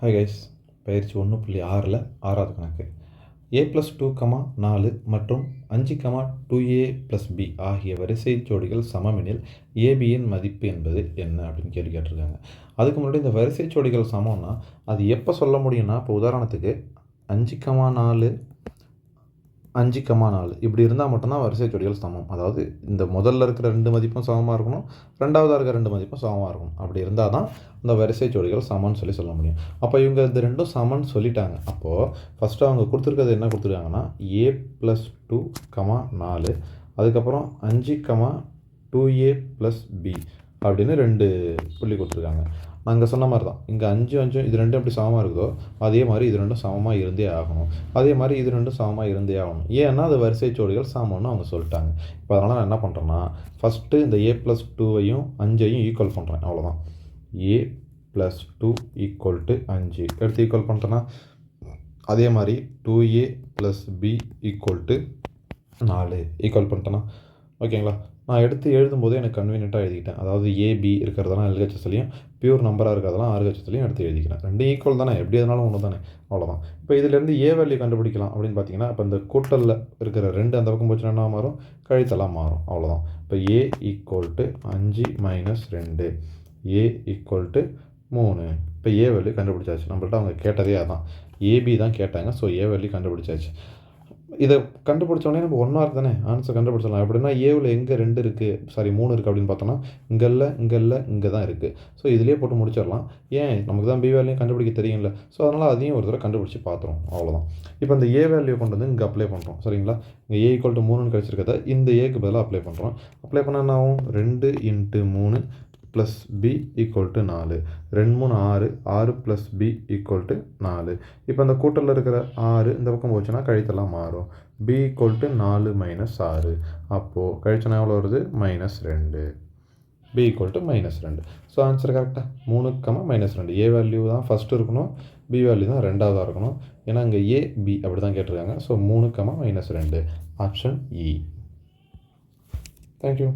Hi guys, பயிற்சி 1.6ல் 6வது கணக்கு. a+2, 4 மற்றும் 5, 2a+b ஆகிய வரிசை ஜோடிகள் சமமெனில் ஏபியின் மதிப்பு என்பது என்ன அப்படின்னு கேள்வி கேட்டிருக்காங்க. அதுக்கு முன்னாடி இந்த வரிசை ஜோடிகள் சமம்னா அது எப்போ சொல்ல முடியும்னா, இப்போ உதாரணத்துக்கு 5, 4 5, 4 இப்படி இருந்தால் மட்டும்தான் வரிசை ஜோடிகள் சமம். அதாவது இந்த முதல்ல இருக்கிற 2 மதிப்பும் சமமாக இருக்கணும், ரெண்டாவதாக இருக்கிற 2 மதிப்பும் சமமாக இருக்கணும். அப்படி இருந்தால் தான் இந்த வரிசை ஜோடிகள் சமம்னு சொல்ல முடியும். அப்போ இவங்க இந்த ரெண்டும் சமம்னு சொல்லிட்டாங்க. அப்போது ஃபஸ்ட்டு அவங்க கொடுத்துருக்கிறது என்ன கொடுத்துருக்காங்கன்னா, a+2, 4 அதுக்கப்புறம் 5, 2a+b அப்படின்னு 2 புள்ளி கொடுத்துருக்காங்க. நாங்கள் சொன்ன மாதிரி தான், இங்கே 5 5 இது ரெண்டும் எப்படி சமமாக இருக்குதோ அதே மாதிரி இது ரெண்டும் சமமாக இருந்தே ஆகணும். அதே மாதிரி இது ரெண்டும் சமமாக இருந்தே ஆகணும். ஏன்னா அது வரிசை ஜோடிகள் சமம்னு அவங்க சொல்லிட்டாங்க. இப்போ அதனால் நான் என்ன பண்ணுறேன்னா, ஃபஸ்ட்டு இந்த a+2வையும் 5ஐயும் ஈக்குவல் பண்ணுறேன். அவ்வளோதான். a+2 = 5 எடுத்து ஈக்குவல் பண்ணிட்டேன்னா, அதே மாதிரி 2a+b = 4 ஈக்குவல் பண்ணிட்டேன்னா ஓகேங்களா. நான் எடுத்து எழுதும்போது எனக்கு கன்வீனியண்ட்டாக எழுதிக்கிட்டேன். அதாவது ஏபி இருக்கிறதெல்லாம் எல்ஹெச்எஸ்லையும் பியூர் நம்பராக இருக்கிறதெல்லாம் ஆர்ஹெச்எஸ்லையும் எடுத்து எழுதிக்கிறேன். ரெண்டும் ஈக்குவல் தானே, எப்படி எதுனாலும் ஒன்று தானே, அவ்வளோதான். இப்போ இதிலேருந்து ஏ வேல்யூ கண்டுபிடிக்கலாம் அப்படின்னு பார்த்தீங்கன்னா, இப்போ இந்த கூட்டலில் இருக்கிற 2 அந்த பக்கம் போச்சுன்னா என்ன மாறும், கழித்தெல்லாம் மாறும். அவ்வளோதான். இப்போ a = 5 - 2 a = 3. இப்போ ஏ வேல்யூ கண்டுபிடிச்சாச்சு. நம்மள்ட்ட அவங்க கேட்டதே அதான், ஏபி தான் கேட்டாங்க. ஸோ ஏ வேல்யூ கண்டுபிடிச்சாச்சு. இதை கண்டுபிடிச்சோடனே நம்ம 1 மார்க் தானே ஆன்சர் கண்டுபிடிச்சிடலாம். எப்படின்னா, ஏவில் எங்கே 2 இருக்குது, 3 இருக்குது அப்படின்னு பார்த்தோன்னா, இங்கே இல்லை இங்கே தான் இருக்குது. ஸோ இதிலே போட்டு முடிச்சிடலாம். ஏன், நமக்கு தான் பி வேல்யூ கண்டுபிடிக்க தெரியும்ல. ஸோ அதனால் அதையும் ஒரு தடவை கண்டுபிடிச்சி பார்த்துரும். அவ்வளோதான். இப்போ இந்த ஏ வேல்யூ கொண்டு வந்து இங்கே அப்ளை பண்ணுறோம். சரிங்களா. இங்கே a = 3ன்னு கிடச்சிருக்கத இந்த ஏக்கு பதிலாக அப்ளை பண்ணுறோம். அப்ளை பண்ணால் என்ன ஆகும், 2 × 3 + b = 4. 2 3 6 6 + b = 4. இப்போ அந்த கூட்டலில் இருக்கிற 6 இந்த பக்கம் போச்சுன்னா கழித்தெல்லாம் மாறும். b = 4 - 6. அப்போது கழிச்சனா எவ்வளோ வருது, -2. b = -2. ஸோ ஆன்சர் கரெக்டாக 3, -2. ஏ வேல்யூ தான் ஃபஸ்ட்டு இருக்கணும், பி வேல்யூ தான் ரெண்டாவதாக இருக்கணும். ஏன்னா இங்கே ஏ பி அப்படி தான் கேட்டிருக்காங்க. ஸோ 3, -2 ஆப்ஷன் இ. தேங்க்யூ.